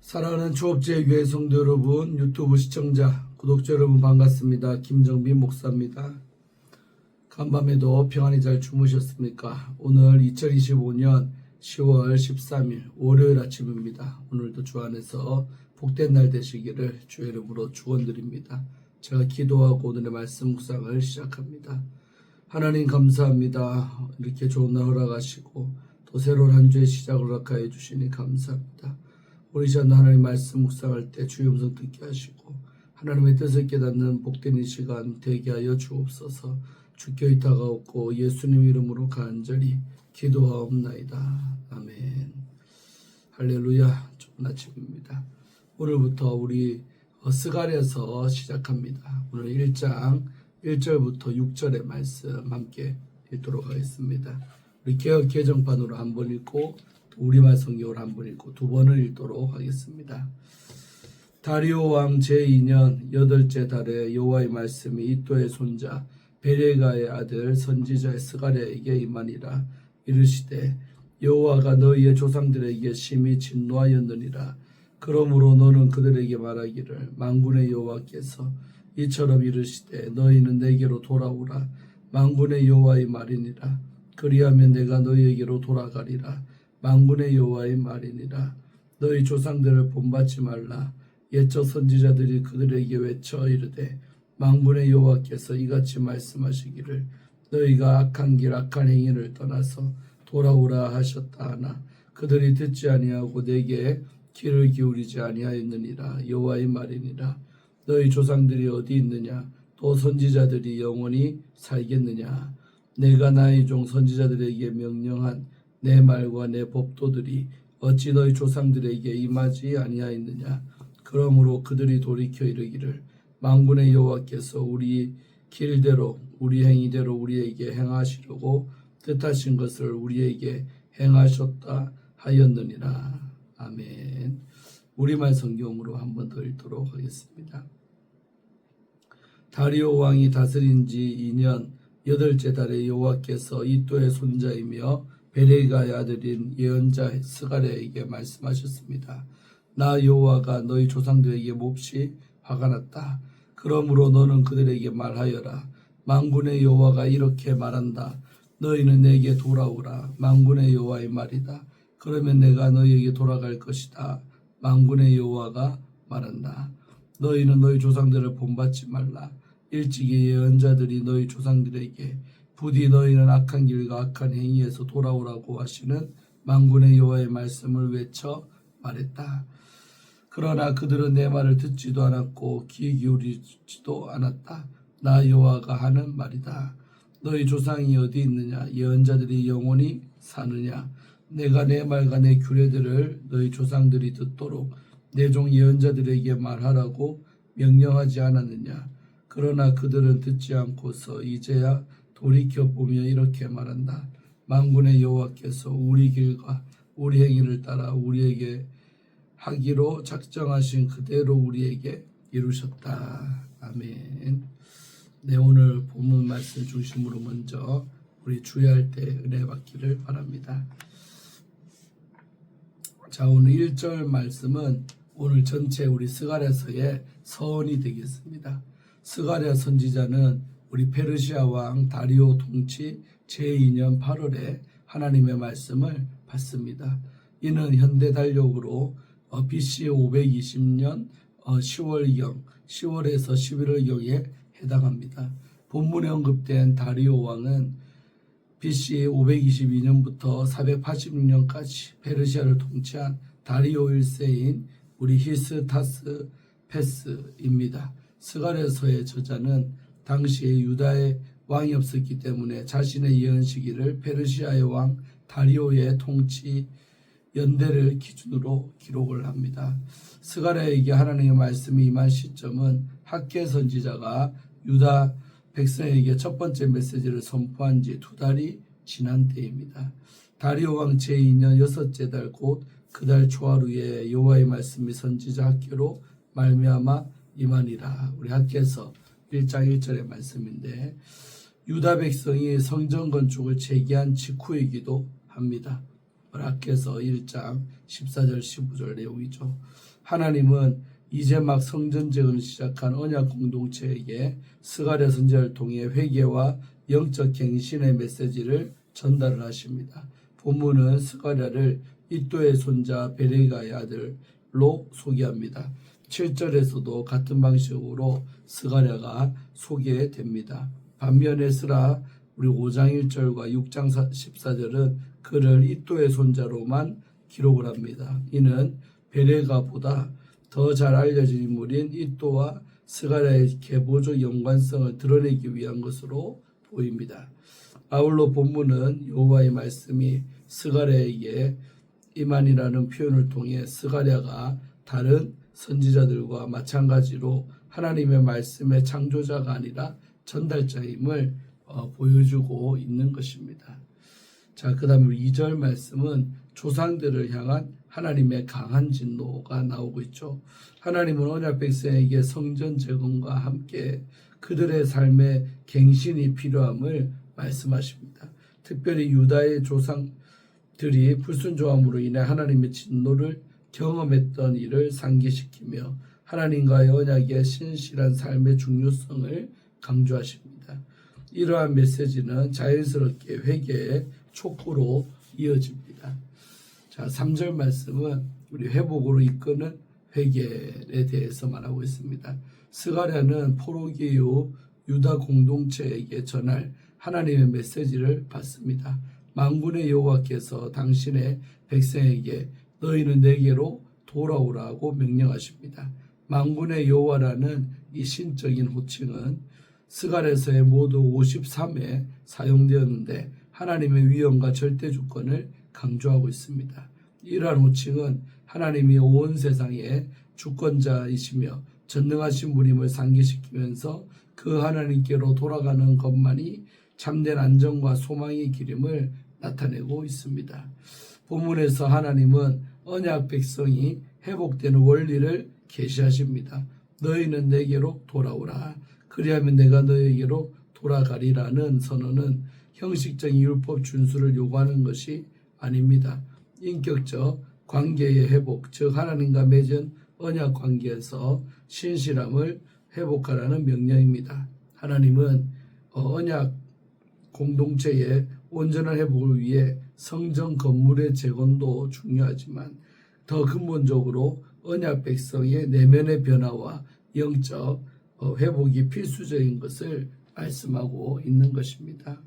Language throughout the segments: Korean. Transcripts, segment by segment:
사랑하는 초업제 교회 성도 여러분, 유튜브 시청자, 구독자 여러분 반갑습니다. 김정빈 목사입니다. 간밤에도 평안히 잘 주무셨습니까? 오늘 2025년 10월 13일 월요일 아침입니다. 오늘도 주 안에서 복된 날 되시기를 주의 이름으로 축원드립니다. 제가 기도하고 오늘의 말씀 묵상을 시작합니다. 하나님 감사합니다. 이렇게 좋은 날 허락하시고 또 새로운 한 주의 시작을 허락하여 주시니 감사합니다. 우리 시간 하나님 말씀 묵상할 때 주의 음성 듣게 하시고 하나님의 뜻을 깨닫는 복된 이 시간 되게 하여 주옵소서. 주께 의탁하옵고 예수님 이름으로 간절히 기도하옵나이다. 아멘. 할렐루야. 좋은 아침입니다. 오늘부터 우리 스가랴서 시작합니다. 오늘 1장 1절부터 6절의 말씀 함께 읽도록 하겠습니다. 우리 개역 개정판으로 한번 읽고 우리말 성경을 한번 읽고 두 번을 읽도록 하겠습니다. 다리오 왕 제2년 8째 달에 여호와의 말씀이 이도의 손자 베레가의 아들 선지자 스가랴에게 임하니라. 이르시되 여호와가 너희의 조상들에게 심히 진노하였느니라. 그러므로 너는 그들에게 말하기를 만군의 여호와께서 이처럼 이르시되 너희는 내게로 돌아오라. 만군의 여호와의 말이니라. 그리하면 내가 너희에게로 돌아가리라. 만군의 여호와의 말이니라. 너희 조상들을 본받지 말라. 옛적 선지자들이 그들에게 외쳐 이르되 만군의 여호와께서 이같이 말씀하시기를 너희가 악한 길 악한 행위를 떠나서 돌아오라 하셨다 하나 그들이 듣지 아니하고 내게 귀를 기울이지 아니하였느니라. 여호와의 말이니라. 너희 조상들이 어디 있느냐? 또 선지자들이 영원히 살겠느냐? 내가 나의 종 선지자들에게 명령한 내 말과 내 법도들이 어찌 너희 조상들에게 임하지 아니하였느냐? 그러므로 그들이 돌이켜 이르기를 만군의 여호와께서 우리 길대로 우리 행위대로 우리에게 행하시려고 뜻하신 것을 우리에게 행하셨다 하였느니라. 아멘. 우리말 성경으로 한 번 더 읽도록 하겠습니다. 다리오 왕이 다스린 지 2년 8째 달에 여호와께서 이도의 손자이며 베레가의 아들인 예언자 스가랴에게 말씀하셨습니다. 나 여호와가 너희 조상들에게 몹시 화가 났다. 그러므로 너는 그들에게 말하여라. 만군의 여호와가 이렇게 말한다. 너희는 내게 돌아오라. 만군의 여호와의 말이다. 그러면 내가 너희에게 돌아갈 것이다. 만군의 여호와가 말한다. 너희는 너희 조상들을 본받지 말라. 일찍이 예언자들이 너희 조상들에게 부디 너희는 악한 길과 악한 행위에서 돌아오라고 하시는 만군의 여호와의 말씀을 외쳐 말했다. 그러나 그들은 내 말을 듣지도 않았고 귀 기울이지도 않았다. 나 여호와가 하는 말이다. 너희 조상이 어디 있느냐? 예언자들이 영원히 사느냐? 내가 내 말과 내 규례들을 너희 조상들이 듣도록 내 종 예언자들에게 말하라고 명령하지 않았느냐? 그러나 그들은 듣지 않고서 이제야 돌이켜보며 이렇게 말한다. 만군의 여호와께서 우리 길과 우리 행위를 따라 우리에게 하기로 작정하신 그대로 우리에게 이루셨다. 아멘. 네, 오늘 본문 말씀 중심으로 먼저 우리 주의할 때 은혜 받기를 바랍니다. 자, 오늘 1절 말씀은 오늘 전체 우리 스가랴서의 서원이 되겠습니다. 스가랴 선지자는 우리 페르시아 왕 다리오 통치 제2년 8월에 하나님의 말씀을 받습니다. 이는 현대 달력으로 BC 520년 10월경 10월에서 11월경에 해당합니다. 본문에 언급된 다리오 왕은 BC 522년부터 486년까지 페르시아를 통치한 다리오 1세인 우리 히스타스 페스입니다. 스가랴서의 저자는 당시에 유다의 왕이 없었기 때문에 자신의 예언 시기를 페르시아의 왕 다리오의 통치 연대를 기준으로 기록을 합니다. 스가랴에게 하나님의 말씀이 임한 시점은 학개 선지자가 유다 백성에게 첫 번째 메시지를 선포한 지 2달이 지난 때입니다. 다리오 왕 제2년 6째 달 곧 그 달 초하루에 여호와의 말씀이 선지자 학개로 말미암아 임하니라. 우리 학개서 1장 1절의 말씀인데 유다 백성이 성전 건축을 재개한 직후이기도 합니다. 락께서 1장 14절 15절 내용이죠. 하나님은 이제 막 성전제헌을 시작한 언약 공동체에게 스가랴 선지자를 통해 회개와 영적 갱신의 메시지를 전달을 하십니다. 본문은 스가랴를 이도의 손자 베레가의 아들로 소개합니다. 7절에서도 같은 방식으로 스가랴가 소개됩니다. 반면에 스라 우리 5장 1절과 6장 14절은 그를 이도의 손자로만 기록을 합니다. 이는 베레가보다 더 잘 알려진 인물인 이도와 스가랴의 계보적 연관성을 드러내기 위한 것으로 보입니다. 아울러 본문은 여호와의 말씀이 스가랴에게 임한이라는 표현을 통해 스가랴가 다른 선지자들과 마찬가지로 하나님의 말씀의 창조자가 아니라 전달자임을 보여주고 있는 것입니다. 자, 그 다음에 2절 말씀은 조상들을 향한 하나님의 강한 진노가 나오고 있죠. 하나님은 언약 백성에게 성전 재건과 함께 그들의 삶의 갱신이 필요함을 말씀하십니다. 특별히 유다의 조상들이 불순종함으로 인해 하나님의 진노를 경험했던 일을 상기시키며 하나님과의 언약의 신실한 삶의 중요성을 강조하십니다. 이러한 메시지는 자연스럽게 회개의 촉구로 이어집니다. 자, 3절 말씀은 우리 회복으로 이끄는 회개에 대해서 말하고 있습니다. 스가랴는 포로기 이후 유다 공동체에게 전할 하나님의 메시지를 받습니다. 만군의 여호와께서 당신의 백성에게 너희는 내게로 돌아오라고 명령하십니다. 만군의 여호와라는 이 신적인 호칭은 스가랴서의 모두 53회 사용되었는데 하나님의 위엄과 절대 주권을 강조하고 있습니다. 이러한 호칭은 하나님이 온 세상의 주권자이시며 전능하신 분임을 상기시키면서 그 하나님께로 돌아가는 것만이 참된 안정과 소망의 길임을 나타내고 있습니다. 본문에서 하나님은 언약 백성이 회복되는 원리를 계시하십니다. 너희는 내게로 돌아오라. 그리하면 내가 너희에게로 돌아가리라는 선언은 형식적인 율법 준수를 요구하는 것이 아닙니다. 인격적 관계의 회복, 즉 하나님과 맺은 언약 관계에서 신실함을 회복하라는 명령입니다. 하나님은 언약 공동체의 온전한 회복을 위해 성전 건물의 재건도 중요하지만 더 근본적으로 언약 백성의 내면의 변화와 영적 회복이 필수적인 것을 말씀하고 있는 것입니다.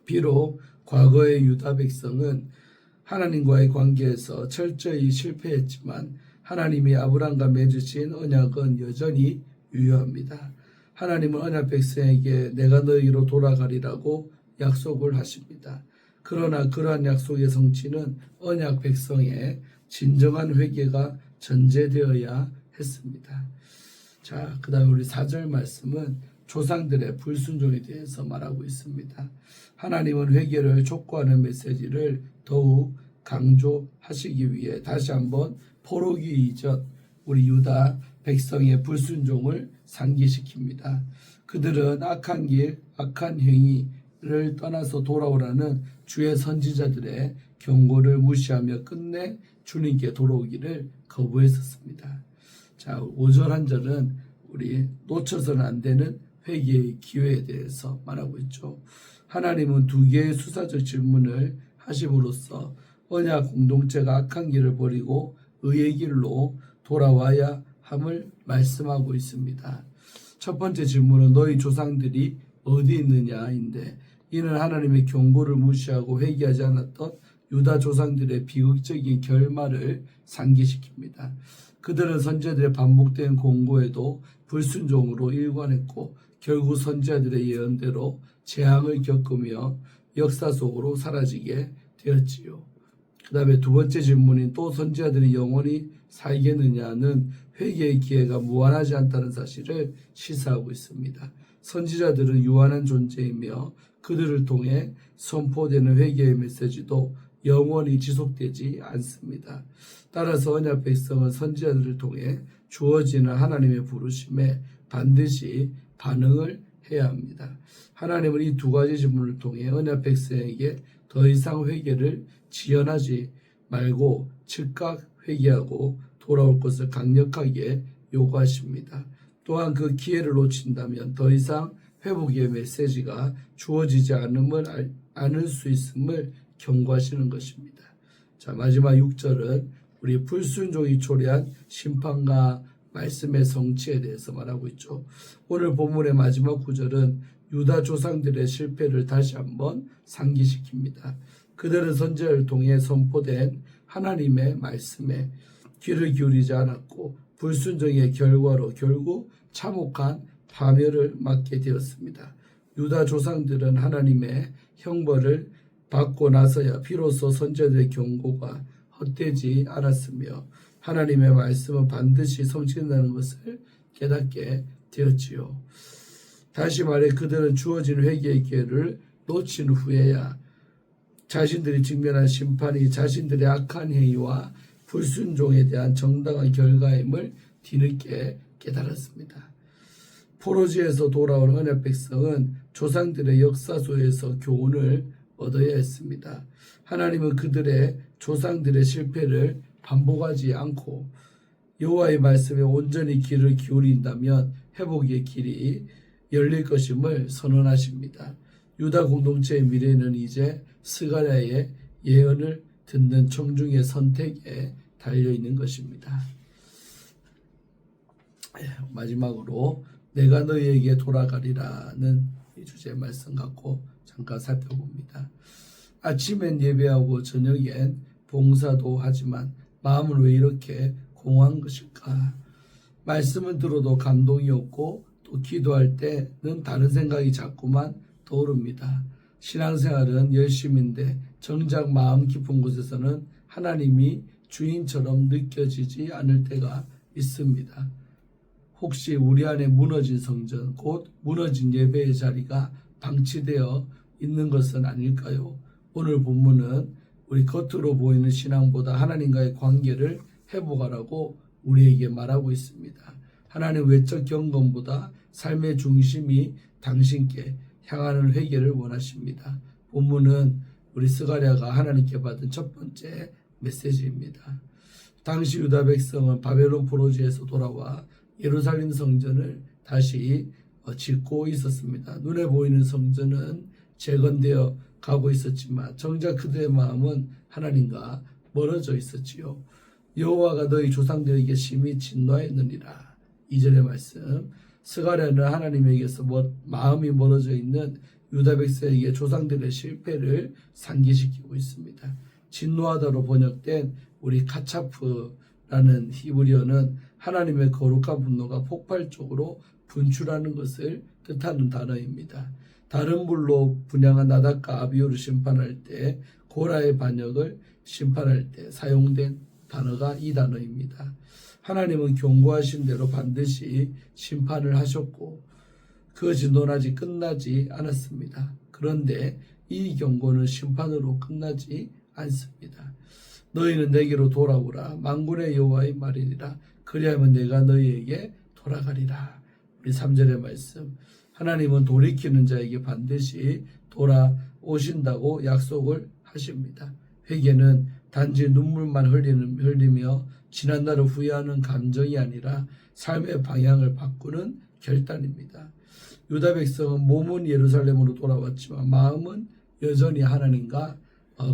비록 과거의 유다 백성은 하나님과의 관계에서 철저히 실패했지만 하나님이 아브라함과 맺으신 언약은 여전히 유효합니다. 하나님은 언약 백성에게 내가 너희로 돌아가리라고 약속을 하십니다. 그러나 그러한 약속의 성취는 언약 백성의 진정한 회개가 전제되어야 했습니다. 자, 그 다음에 우리 4절 말씀은 조상들의 불순종에 대해서 말하고 있습니다. 하나님은 회개를 촉구하는 메시지를 더욱 강조하시기 위해 다시 한번 포로기 이전 우리 유다 백성의 불순종을 상기시킵니다. 그들은 악한 길, 악한 행위를 떠나서 돌아오라는 주의 선지자들의 경고를 무시하며 끝내 주님께 돌아오기를 거부했었습니다. 자, 5절 한 절은 우리 놓쳐서는 안 되는 회개의 기회에 대해서 말하고 있죠. 하나님은 두 개의 수사적 질문을 하심으로써 언약 공동체가 악한 길을 버리고 의의 길로 돌아와야 함을 말씀하고 있습니다. 첫 번째 질문은 너희 조상들이 어디 있느냐인데 이는 하나님의 경고를 무시하고 회개하지 않았던 유다 조상들의 비극적인 결말을 상기시킵니다. 그들은 선지자들의 반복된 공고에도 불순종으로 일관했고 결국 선지자들의 예언대로 재앙을 겪으며 역사 속으로 사라지게 되었지요. 그 다음에 두 번째 질문인 또 선지자들이 영원히 살겠느냐는 회개의 기회가 무한하지 않다는 사실을 시사하고 있습니다. 선지자들은 유한한 존재이며 그들을 통해 선포되는 회개의 메시지도 영원히 지속되지 않습니다. 따라서 언약 백성은 선지자들을 통해 주어지는 하나님의 부르심에 반드시 반응을 해야 합니다. 하나님은 이 두 가지 질문을 통해 언약 백성에게 더 이상 회개를 지연하지 말고 즉각 회개하고 돌아올 것을 강력하게 요구하십니다. 또한 그 기회를 놓친다면 더 이상 회복의 메시지가 주어지지 않을 수 있음을 경고하시는 것입니다. 자, 마지막 6절은 우리 불순종이 초래한 심판과 말씀의 성취에 대해서 말하고 있죠. 오늘 본문의 마지막 구절은 유다 조상들의 실패를 다시 한번 상기시킵니다. 그들은 선지자를 통해 선포된 하나님의 말씀에 귀를 기울이지 않았고 불순종의 결과로 결국 참혹한 파멸을 맞게 되었습니다. 유다 조상들은 하나님의 형벌을 받고 나서야 비로소 선지자들의 경고가 헛되지 않았으며 하나님의 말씀은 반드시 성취된다는 것을 깨닫게 되었지요. 다시 말해 그들은 주어진 회개의 기회를 놓친 후에야 자신들이 직면한 심판이 자신들의 악한 행위와 불순종에 대한 정당한 결과임을 뒤늦게 깨달았습니다. 포로지에서 돌아온 언약 백성은 조상들의 역사 속에서 교훈을 얻어야 했습니다. 하나님은 그들의 조상들의 실패를 반복하지 않고 여호와의 말씀에 온전히 귀를 기울인다면 회복의 길이 열릴 것임을 선언하십니다. 유다 공동체의 미래는 이제 스가랴의 예언을 듣는 청중의 선택에 달려있는 것입니다. 마지막으로 내가 너희에게 돌아가리라는 이 주제의 말씀 갖고 잠깐 살펴봅니다. 아침엔 예배하고 저녁엔 봉사도 하지만 마음은 왜 이렇게 공허한 것일까? 말씀은 들어도 감동이 없고 또 기도할 때는 다른 생각이 자꾸만 떠오릅니다. 신앙생활은 열심인데 정작 마음 깊은 곳에서는 하나님이 주인처럼 느껴지지 않을 때가 있습니다. 혹시 우리 안에 무너진 성전, 곧 무너진 예배의 자리가 방치되어 있는 것은 아닐까요? 오늘 본문은 우리 겉으로 보이는 신앙보다 하나님과의 관계를 회복하라고 우리에게 말하고 있습니다. 하나님 외적 경건보다 삶의 중심이 당신께 향하는 회개를 원하십니다. 본문은 우리 스가랴가 하나님께 받은 첫 번째 메시지입니다. 당시 유다 백성은 바벨론 포로지에서 돌아와 예루살렘 성전을 다시 짓고 있었습니다. 눈에 보이는 성전은 재건되어 가고 있었지만 정작 그들의 마음은 하나님과 멀어져 있었지요. 여호와가 너희 조상들에게 심히 진노하였느니라. 2절의 말씀. 스가랴는 하나님에게서 마음이 멀어져 있는 유다 백성에게 조상들의 실패를 상기시키고 있습니다. 진노하다로 번역된 우리 카차프라는 히브리어는 하나님의 거룩한 분노가 폭발적으로 분출하는 것을 뜻하는 단어입니다. 다른 불로 분향한 나답과 아비후를 심판할 때 고라의 반역을 심판할 때 사용된 단어가 이 단어입니다. 하나님은 경고하신 대로 반드시 심판을 하셨고 그 진노는 아직 끝나지 않았습니다. 그런데 이 경고는 심판으로 끝나지 않습니다. 너희는 내게로 돌아오라. 만군의 여호와의 말이니라. 그리하면 내가 너희에게 돌아가리라. 우리 3절의 말씀. 하나님은 돌이키는 자에게 반드시 돌아오신다고 약속을 하십니다. 회개는 단지 눈물만 흘리며 지난날을 후회하는 감정이 아니라 삶의 방향을 바꾸는 결단입니다. 유다 백성은 몸은 예루살렘으로 돌아왔지만 마음은 여전히 하나님과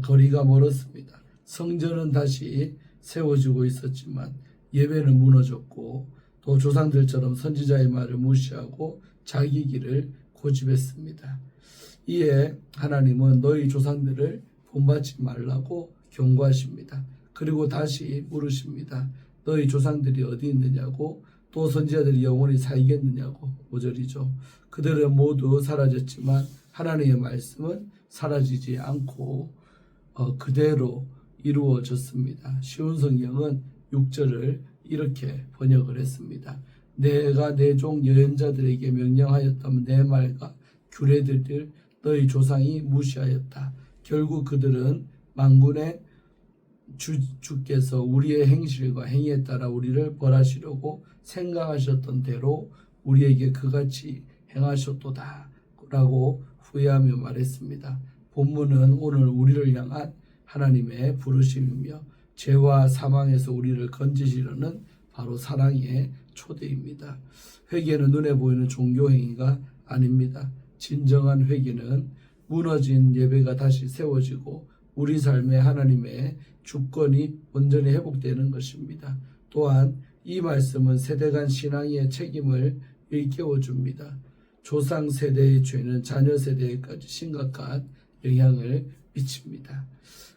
거리가 멀었습니다. 성전은 다시 세워지고 있었지만 예배는 무너졌고 또 조상들처럼 선지자의 말을 무시하고 자기 길을 고집했습니다. 이에 하나님은 너희 조상들을 본받지 말라고 경고하십니다. 그리고 다시 물으십니다. 너희 조상들이 어디 있느냐고, 또 선지자들이 영원히 살겠느냐고. 5절이죠. 그들은 모두 사라졌지만 하나님의 말씀은 사라지지 않고 그대로 이루어졌습니다. 쉬운 성경은 6절을 이렇게 번역을 했습니다. 내가 내 종 여행자들에게 명령하였다면 내 말과 규례들을 너희 조상이 무시하였다. 결국 그들은 만군의 주께서 우리의 행실과 행위에 따라 우리를 벌하시려고 생각하셨던 대로 우리에게 그같이 행하셨도다 라고 후회하며 말했습니다. 본문은 오늘 우리를 향한 하나님의 부르심이며 죄와 사망에서 우리를 건지시려는 바로 사랑의 초대입니다. 회개는 눈에 보이는 종교 행위가 아닙니다. 진정한 회개는 무너진 예배가 다시 세워지고 우리 삶에 하나님의 주권이 온전히 회복되는 것입니다. 또한 이 말씀은 세대 간 신앙의 책임을 일깨워 줍니다. 조상 세대의 죄는 자녀 세대에까지 심각한 영향을 미칩니다.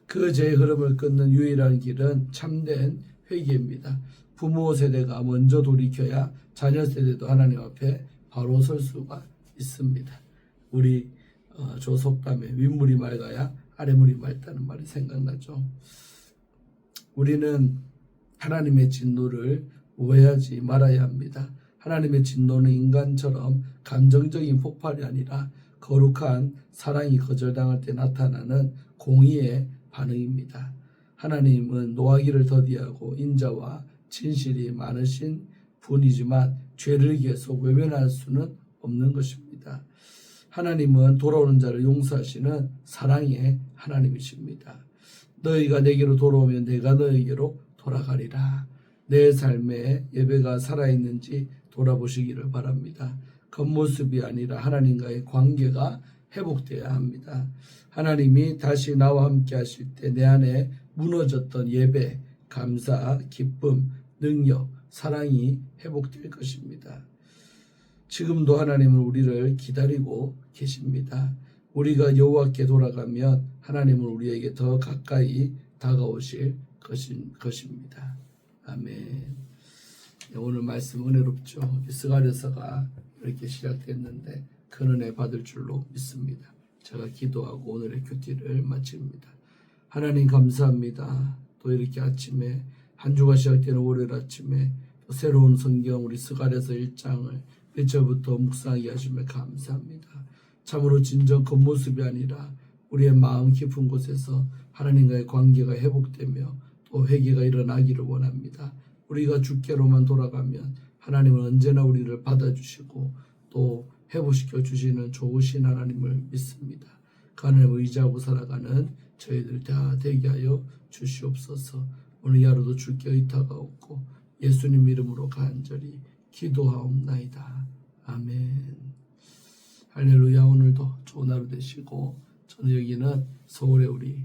그 죄의 흐름을 끊는 유일한 길은 참된 회개입니다. 부모 세대가 먼저 돌이켜야 자녀 세대도 하나님 앞에 바로 설 수가 있습니다. 우리 조속담에 윗물이 맑아야 아래물이 맑다는 말이 생각나죠. 우리는 하나님의 진노를 오해하지 말아야 합니다. 하나님의 진노는 인간처럼 감정적인 폭발이 아니라 거룩한 사랑이 거절당할 때 나타나는 공의의 반응입니다. 하나님은 노하기를 더디하고 인자와 진실이 많으신 분이지만 죄를 계속 외면할 수는 없는 것입니다. 하나님은 돌아오는 자를 용서하시는 사랑의 하나님이십니다. 너희가 내게로 돌아오면 내가 너희에게로 돌아가리라. 내 삶에 예배가 살아있는지 돌아보시기를 바랍니다. 겉모습이 아니라 하나님과의 관계가 회복되어야 합니다. 하나님이 다시 나와 함께 하실 때 내 안에 무너졌던 예배, 감사, 기쁨, 능력, 사랑이 회복될 것입니다. 지금도 하나님은 우리를 기다리고 계십니다. 우리가 여호와께 돌아가면 하나님은 우리에게 더 가까이 다가오실 것입니다. 아멘. 오늘 말씀 은혜롭죠. 스가랴서가 이렇게 시작됐는데 큰 은혜 받을 줄로 믿습니다. 제가 기도하고 오늘의 큐티를 마칩니다. 하나님 감사합니다. 또 이렇게 아침에 한 주가 시작되는 월요일 아침에 또 새로운 성경 우리 스가랴서 1장을 1절부터 묵상하게 하시며 감사합니다. 참으로 진정 겉모습이 아니라 우리의 마음 깊은 곳에서 하나님과의 관계가 회복되며 또 회개가 일어나기를 원합니다. 우리가 주께로만 돌아가면 하나님은 언제나 우리를 받아주시고 또 회복시켜 주시는 좋으신 하나님을 믿습니다. 그 하나님을 의지하고 살아가는 저희들 다 되게 하여 주시옵소서. 오늘 하루도 주께 의탁하옵고 예수님 이름으로 간절히 기도하옵나이다. 아멘. 할렐루야. 오늘도 좋은 하루 되시고 저는 여기는 서울에 우리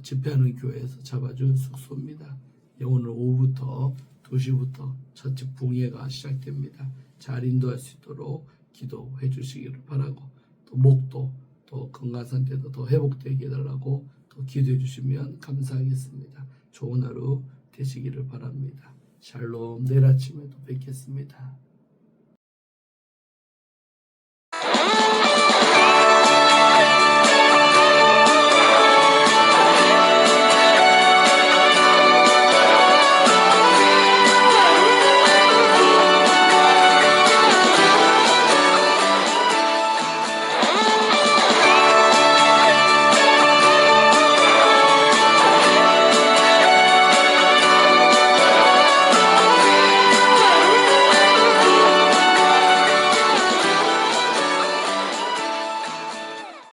집회하는 교회에서 잡아준 숙소입니다. 오늘 오후부터 2시부터 첫집 붕예가 시작됩니다. 잘 인도할 수 있도록 기도해 주시기를 바라고 또 목도 또 건강 상태도 더 회복되게 해달라고 또 기도해 주시면 감사하겠습니다. 좋은 하루 되시기를 바랍니다. 샬롬. 내일 아침에 또 뵙겠습니다.